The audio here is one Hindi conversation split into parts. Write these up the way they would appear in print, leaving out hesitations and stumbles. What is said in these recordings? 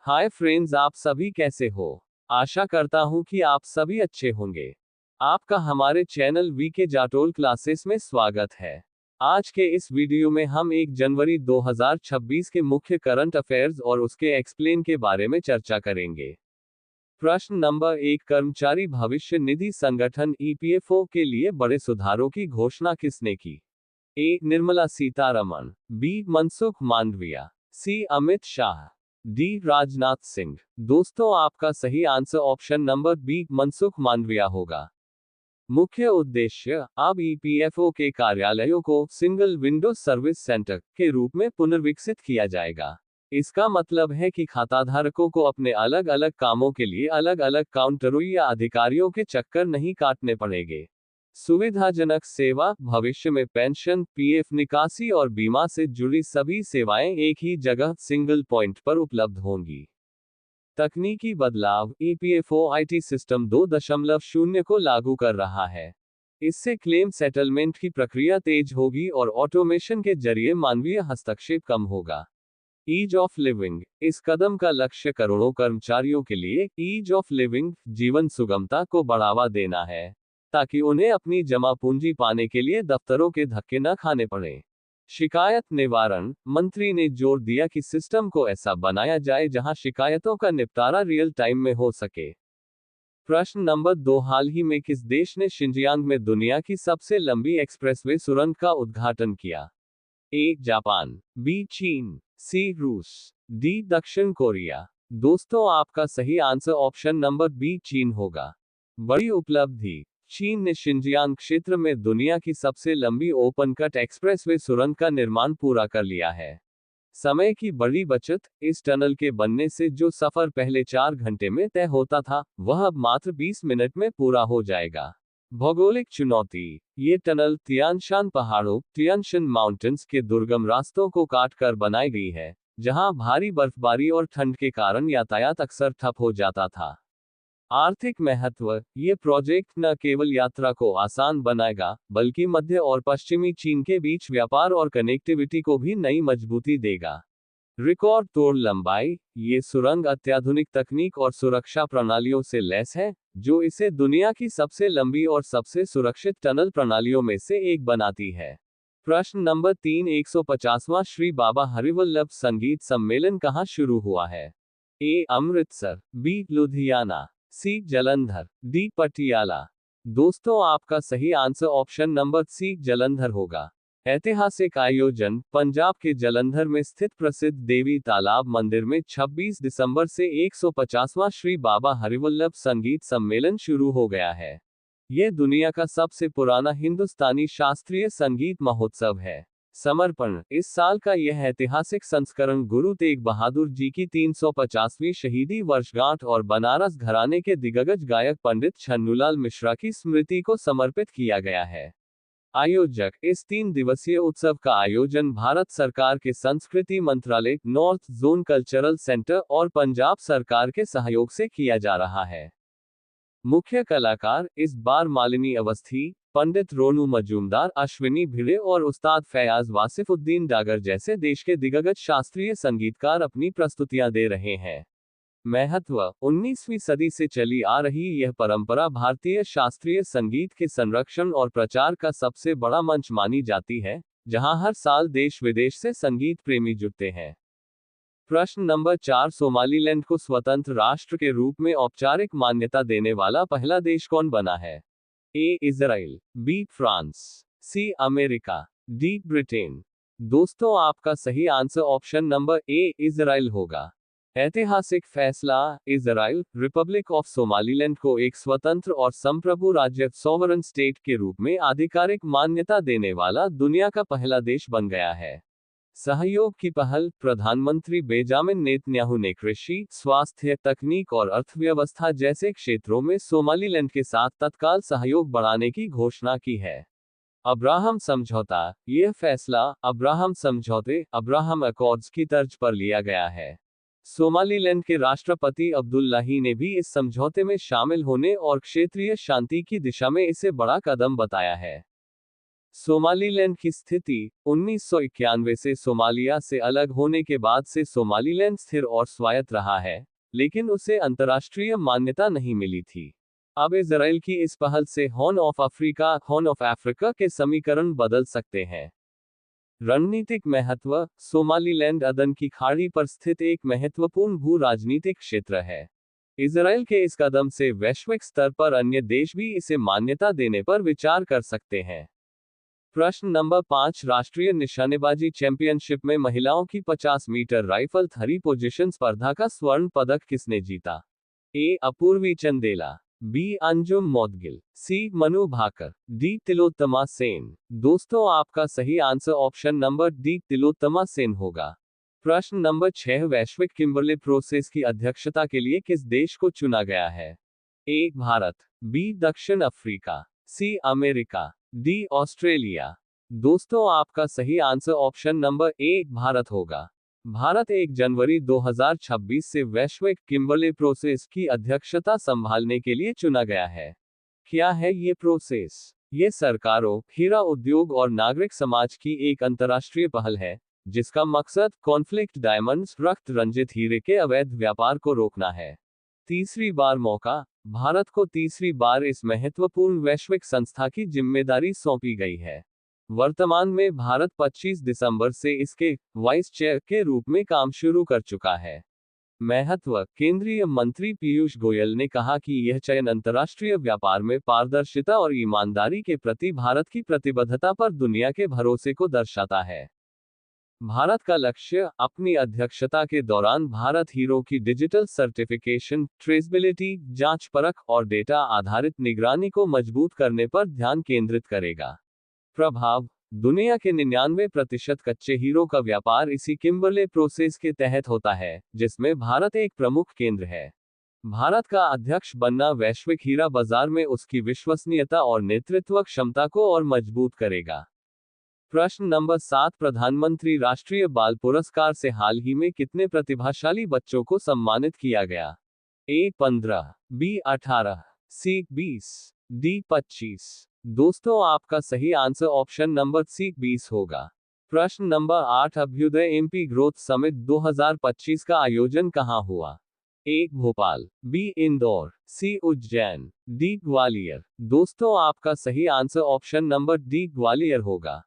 हाय फ्रेंड्स, आप सभी कैसे हो। आशा करता हूँ कि आप सभी अच्छे होंगे। आपका हमारे चैनल वीके जाटोल क्लासेस में स्वागत है। आज के इस वीडियो में हम 1 जनवरी 2026 के मुख्य करंट अफेयर्स और उसके एक्सप्लेन के बारे में चर्चा करेंगे। प्रश्न नंबर 1, कर्मचारी भविष्य निधि संगठन ईपीएफओ के लिए बड़े सुधारों की घोषणा किसने की? A. Nirmala Sitharaman, B. Mansukh Mandaviya, C. Amit Shah, D. Rajnath Singh. दोस्तों, आपका सही answer option number B, Mansukh Mandaviya होगा। मुख्य उद्देश्य, अब ईपीएफओ के कार्यालयों को सिंगल विंडो सर्विस सेंटर के रूप में पुनर्विकसित किया जाएगा। इसका मतलब है कि खाताधारकों को अपने अलग अलग कामों के लिए अलग अलग काउंटरों या अधिकारियों के चक्कर नहीं काटने पड़ेंगे। सुविधाजनक सेवा, भविष्य में पेंशन, पीएफ निकासी और बीमा से जुड़ी सभी सेवाएं एक ही जगह सिंगल पॉइंट पर उपलब्ध होंगी। तकनीकी बदलाव, ईपीएफओ आईटी सिस्टम 2.0 को लागू कर रहा है। इससे क्लेम सेटलमेंट की प्रक्रिया तेज होगी और ऑटोमेशन के जरिए मानवीय हस्तक्षेप कम होगा। ईज ऑफ लिविंग, इस कदम का लक्ष्य करोड़ों कर्मचारियों के लिए ईज ऑफ लिविंग, जीवन सुगमता को बढ़ावा देना है, ताकि उन्हें अपनी जमा पूंजी पाने के लिए दफ्तरों के धक्के न खाने पड़े। शिकायत निवारण, मंत्री ने जोर दिया कि सिस्टम को ऐसा बनाया जाए जहां शिकायतों का निपटारा रियल टाइम में हो सके। प्रश्न नंबर 2, हाल ही में किस देश ने शिनजियांग में दुनिया की सबसे लंबी एक्सप्रेसवे सुरंग का उद्घाटन किया? ए. Japan, B. चीन, सी. रूस, डी. दक्षिण कोरिया। दोस्तों, आपका सही आंसर ऑप्शन नंबर बी, चीन होगा। बड़ी उपलब्धि, चीन ने शिनजियांग क्षेत्र में दुनिया की सबसे लंबी ओपन कट एक्सप्रेसवे सुरंग का निर्माण पूरा कर लिया है। समय की बड़ी बचत, इस टनल के बनने से जो सफर पहले 4 घंटे में तय होता था, वह अब मात्र 20 मिनट में पूरा हो जाएगा। भौगोलिक चुनौती, ये टनल तियानशान पहाड़ों, तियानशन माउंटेन्स के दुर्गम रास्तों को काट कर बनाई गई है, जहां भारी बर्फबारी और ठंड के कारण यातायात अक्सर ठप हो जाता था। आर्थिक महत्व, ये प्रोजेक्ट न केवल यात्रा को आसान बनाएगा, बल्कि मध्य और पश्चिमी चीन के बीच व्यापार और कनेक्टिविटी को भी नई मजबूती देगा। रिकॉर्ड तोड़ लंबाई, ये सुरंग अत्याधुनिक तकनीक और सुरक्षा प्रणालियों से लैस है, जो इसे दुनिया की सबसे लंबी और सबसे सुरक्षित टनल प्रणालियों में से एक बनाती है। प्रश्न नंबर 3, 150वां श्री बाबा हरिवल्लभ संगीत सम्मेलन कहाँ शुरू हुआ है? A. Amritsar, B. Ludhiana, C. Jalandhar, D. Patiala. दोस्तों, आपका सही answer option number C, Jalandhar होगा। ऐतिहासिक आयोजन, पंजाब के जलंधर में स्थित प्रसिद्ध देवी तालाब मंदिर में 26 दिसंबर से 150वां श्री बाबा हरिवल्लभ संगीत सम्मेलन शुरू हो गया है। यह दुनिया का सबसे पुराना हिंदुस्तानी शास्त्रीय संगीत महोत्सव है। समर्पण, इस साल का यह ऐतिहासिक संस्करण गुरु तेग बहादुर जी की 350वीं शहीदी वर्षगांठ और बनारस घराने के दिग्गज गायक पंडित छन्नूलाल मिश्रा की स्मृति को समर्पित किया गया है। आयोजक, इस 3 दिवसीय उत्सव का आयोजन भारत सरकार के संस्कृति मंत्रालय, नॉर्थ जोन कल्चरल सेंटर और पंजाब सरकार के सहयोग से किया जा रहा है। मुख्य कलाकार इस बार मालिनी अवस्थी, पंडित रोनू मजूमदार, अश्विनी भिड़े और उस्ताद फैयाज वासिफुद्दीन डागर जैसे देश के दिग्गज शास्त्रीय संगीतकार अपनी प्रस्तुतियां दे रहे हैं। महत्व, 19वीं सदी से चली आ रही यह परंपरा भारतीय शास्त्रीय संगीत के संरक्षण और प्रचार का सबसे बड़ा मंच मानी जाती है, जहां हर साल देश विदेश से संगीत प्रेमी जुटते हैं। प्रश्न नंबर 4, सोमालीलैंड को स्वतंत्र राष्ट्र के रूप में औपचारिक मान्यता देने वाला पहला देश कौन बना है? A. Israel, B. France, C. America, D. Britain. दोस्तों, आपका सही answer option number A, Israel होगा। ऐतिहासिक फैसला, इजराइल, रिपब्लिक ऑफ सोमालीलैंड को एक स्वतंत्र और संप्रभु राज्य सॉवरन स्टेट के रूप में आधिकारिक मान्यता देने वाला दुनिया का पहला देश बन गया है। सहयोग की पहल, प्रधानमंत्री बेंजामिन नेतन्याहू ने कृषि, स्वास्थ्य, तकनीक और अर्थव्यवस्था जैसे क्षेत्रों में सोमालीलैंड के साथ तत्काल सहयोग बढ़ाने की घोषणा की है। अब्राहम समझौता, यह फैसला अब्राहम समझौते, अब्राहम अकॉर्ड्स की तर्ज पर लिया गया है। सोमालीलैंड के राष्ट्रपति अब्दुल्लाही ने भी इस समझौते में शामिल होने और क्षेत्रीय शांति की दिशा में इसे बड़ा कदम बताया है। सोमालीलैंड की स्थिति 1991 से सोमालिया से अलग होने के बाद से सोमालीलैंड स्थिर और स्वायत्त रहा है, लेकिन उसे अंतर्राष्ट्रीय मान्यता नहीं मिली थी। अब इजराइल की इस पहल से हॉर्न ऑफ अफ्रीका के समीकरण बदल सकते हैं। रणनीतिक महत्व। सोमालीलैंड अदन की खाड़ी पर स्थित एक महत्वपूर्ण भू राजनीतिक क्षेत्र है। इजराइल के इस कदम से वैश्विक स्तर पर अन्य देश भी इसे मान्यता देने पर विचार कर सकते हैं। प्रश्न नंबर 5, राष्ट्रीय निशानेबाजी चैंपियनशिप में महिलाओं की 50 मीटर राइफल थ्री पोजीशन स्पर्धा का स्वर्ण पदक किसने जीता? ए. अपूर्वी चंदेला, बी. अंजुम मौदगिल, सी. मनु भाकर, डी. तिलोत्तमा सेन। दोस्तों आपका सही answer option number D Tilottama Sen होगा। प्रश्न नंबर 6, वैश्विक किम्बरले प्रोसेस की अध्यक्षता के लिए किस देश को चुना गया है? ए. भारत, बी. दक्षिण Africa, C. America, D. Australia. दोस्तों आपका सही answer option number A Bharat होगा। भारत 1 जनवरी 2026 से वैश्विक किम्बरले प्रोसेस की अध्यक्षता संभालने के लिए चुना गया है। क्या है ये प्रोसेस? ये सरकारों, हीरा उद्योग और नागरिक समाज की एक अंतर्राष्ट्रीय पहल है, जिसका मकसद कॉन्फ्लिक्ट डायमंड्स, रक्त रंजित हीरे के अवैध व्यापार को रोकना है। तीसरी बार मौका। भारत को तीसरी बार इस महत्वपूर्ण वैश्विक संस्था की जिम्मेदारी सौंपी गई है। वर्तमान में भारत 25 दिसंबर से इसके वाइस चेयर के रूप में काम शुरू कर चुका है। महत्व। केंद्रीय मंत्री पीयूष गोयल ने कहा कि यह चयन अंतर्राष्ट्रीय व्यापार में पारदर्शिता और ईमानदारी के प्रति भारत की प्रतिबद्धता पर दुनिया के भरोसे को दर्शाता है। भारत का लक्ष्य। अपनी अध्यक्षता के दौरान भारत हीरो की डिजिटल सर्टिफिकेशन, ट्रेसबिलिटी, जांच परख और डेटा आधारित निगरानी को मजबूत करने पर ध्यान केंद्रित करेगा। प्रभाव। दुनिया के 99% कच्चे हीरो का व्यापार इसी किम्बरले प्रोसेस के तहत होता है, जिसमें भारत एक प्रमुख केंद्र है। भारत का अध्यक्ष बनना वैश्विक हीरा बाजार में उसकी विश्वसनीयता और नेतृत्व क्षमता को और मजबूत करेगा। प्रश्न नंबर 7, प्रधानमंत्री राष्ट्रीय बाल पुरस्कार से हाल ही में कितने प्रतिभाशाली बच्चों को सम्मानित किया गया? ए. 15, बी. 18, सी. 20, डी. 25। दोस्तों आपका सही आंसर ऑप्शन नंबर सी 20 होगा। प्रश्न number 8, Abhyudaya MP growth summit 2025 का आयोजन कहां हुआ? A. Bhopal, B. Indore, C. Ujjain, D. Gwalior. दोस्तों आपका सही answer option number D Gwalior होगा।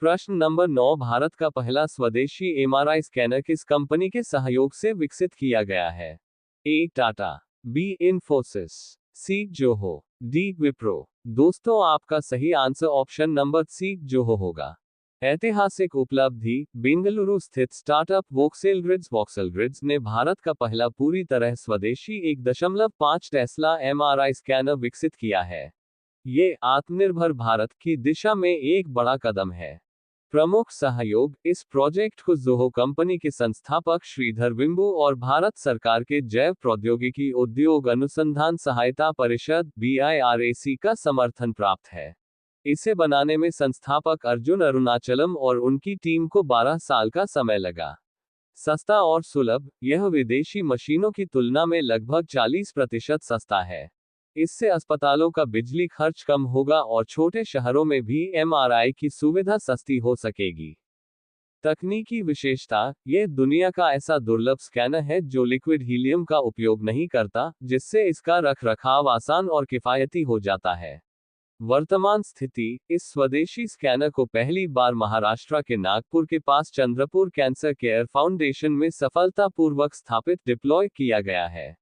प्रश्न नंबर 9, भारत का पहला स्वदेशी एमआरआई स्कैनर किस कंपनी के सहयोग से विकसित किया गया है? A. Tata, B. Infosys, C. Zoho, D. Wipro. दोस्तों आपका सही answer option number C Zoho होगा। ऐतिहासिक उपलब्धि। बेंगलुरु स्थित स्टार्टअप वोक्सेल ग्रिड्स ने भारत का पहला पूरी तरह स्वदेशी 1.5 टेस्ला एमआरआई स्कैनर विकसित किया है। ये आत्मनिर्भर भारत की दिशा में एक बड़ा कदम है। प्रमुख सहयोग। इस प्रोजेक्ट को जोहो कंपनी के संस्थापक श्रीधर वेम्बू और भारत सरकार के जैव प्रौद्योगिकी उद्योग अनुसंधान सहायता परिषद BIRAC का समर्थन प्राप्त है। इसे बनाने में संस्थापक अर्जुन अरुणाचलम और उनकी टीम को 12 साल का समय लगा। सस्ता और सुलभ। यह विदेशी मशीनों की तुलना में लगभग 40% सस्ता है। इससे अस्पतालों का बिजली खर्च कम होगा और छोटे शहरों में भी MRI की सुविधा सस्ती हो सकेगी। तकनीकी विशेषता। यह दुनिया का ऐसा दुर्लभ स्कैनर है जो लिक्विड हीलियम का उपयोग नहीं करता, जिससे इसका रखरखाव आसान और किफायती हो जाता है। वर्तमान स्थिति। इस स्वदेशी स्कैनर को पहली बार महाराष्ट्र के नागपुर के पास चंद्रपुर कैंसर केयर फाउंडेशन में सफलतापूर्वक स्थापित डिप्लॉय किया गया है।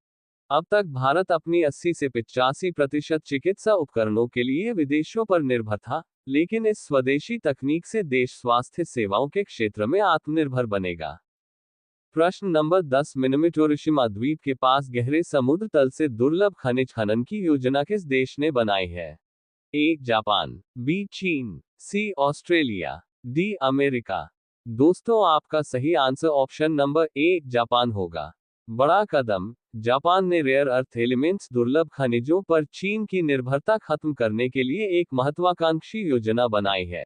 अब तक भारत अपनी 80 से 85% चिकित्सा उपकरणों के लिए विदेशों पर निर्भर था, लेकिन इस स्वदेशी तकनीक से देश स्वास्थ्य सेवाओं के क्षेत्र में आत्मनिर्भर बनेगा। प्रश्न नंबर 10, मिनिमिटोरिशिमा द्वीप के पास गहरे समुद्र तल से दुर्लभ खनिज खनन की योजना किस देश ने बनाई है? ए. Japan, B. चीन, सी. Australia, D. अमेरिका। दोस्तों आपका सही answer option number A Japan होगा। बड़ा कदम। जापान ने रेयर अर्थ एलिमेंट्स, दुर्लभ खनिजों पर चीन की निर्भरता खत्म करने के लिए एक महत्वाकांक्षी योजना बनाई है।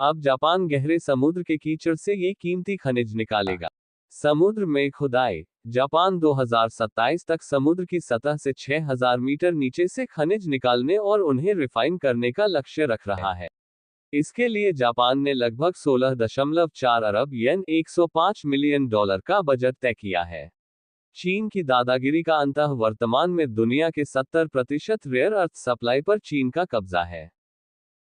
अब जापान गहरे समुद्र के कीचड़ से ये कीमती खनिज निकालेगा। समुद्र में खुदाई। जापान 2027 तक समुद्र की सतह से 6000 मीटर नीचे से खनिज निकालने और उन्हें रिफाइन करने का लक्ष्य रख रहा है। इसके लिए जापान ने लगभग 16.4 अरब येन $105 मिलियन का बजट तय किया है। चीन की दादागिरी का अंत वर्तमान में दुनिया के 70% रेयर अर्थ सप्लाई पर चीन का कब्जा है।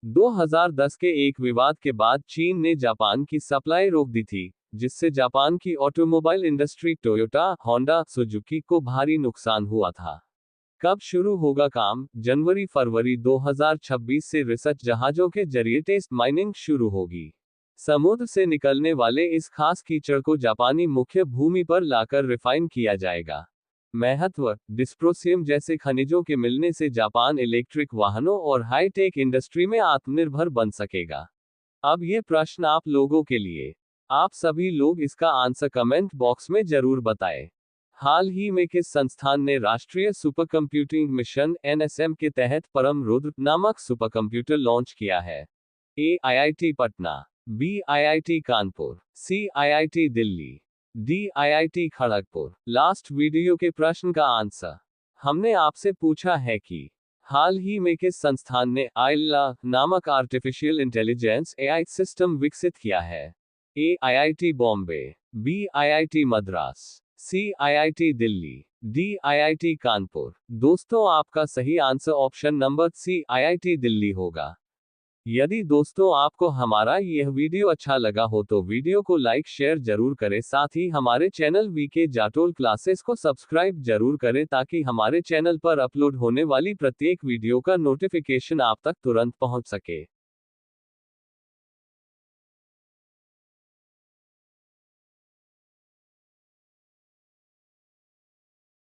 2010 के एक विवाद के बाद चीन ने जापान की सप्लाई रोक दी थी, जिससे जापान की automobile industry Toyota, Honda, Suzuki को भारी नुकसान हुआ था। कब शुरू होगा काम? जनवरी-फरवरी 2026 से रिसर्च जहाजों के जरिए टेस्ट माइनिंग शुरू होगी। समुद्र से निकलने वाले इस खास कीचड़ को जापानी मुख्य भूमि पर लाकर रिफाइन किया जाएगा। महत्व: डिस्प्रोसियम जैसे खनिजों के मिलने से जापान इलेक्ट्रिक वाहनों और हाई-टेक इंडस्ट्री में आत्मनिर्भर बन सकेगा। अब ये प्रश्न आप लोगों के लिए। आप सभी लोग इसका आंसर कमेंट बॉक्स में जरूर बताएं। हाल ही में किस संस्थान ने राष्ट्रीय सुपरकंप्यूटिंग मिशन (एनएसएम) के तहत परम रुद्र नामक सुपरकंप्यूटर लॉन्च किया है? A. IIT Patna, B. IIT Kanpur, C. IIT Delhi, D. IIT Kharagpur. Last video के प्रश्न का आंसर हमने आपसे पूछा है कि हाल ही में किस संस्थान ने आइल्ला नामक आर्टिफिशियल इंटेलिजेंस (एआई) सिस्टम विकसित किया है? A. IIT Bombay, B. IIT Madras, C. IIT Delhi, D. IIT Kanpur. दोस्तों, आपका सही answer option number C IIT Delhi होगा। यदि दोस्तों आपको हमारा यह वीडियो अच्छा लगा हो तो वीडियो को लाइक शेयर जरूर करें, साथ ही हमारे चैनल वीके जाटोल क्लासेस को सब्सक्राइब जरूर करें ताकि हमारे चैनल पर अपलोड होने वाली प्रत्येक वीडियो का नोटिफिकेशन आप तक तुरंत पहुंच सके।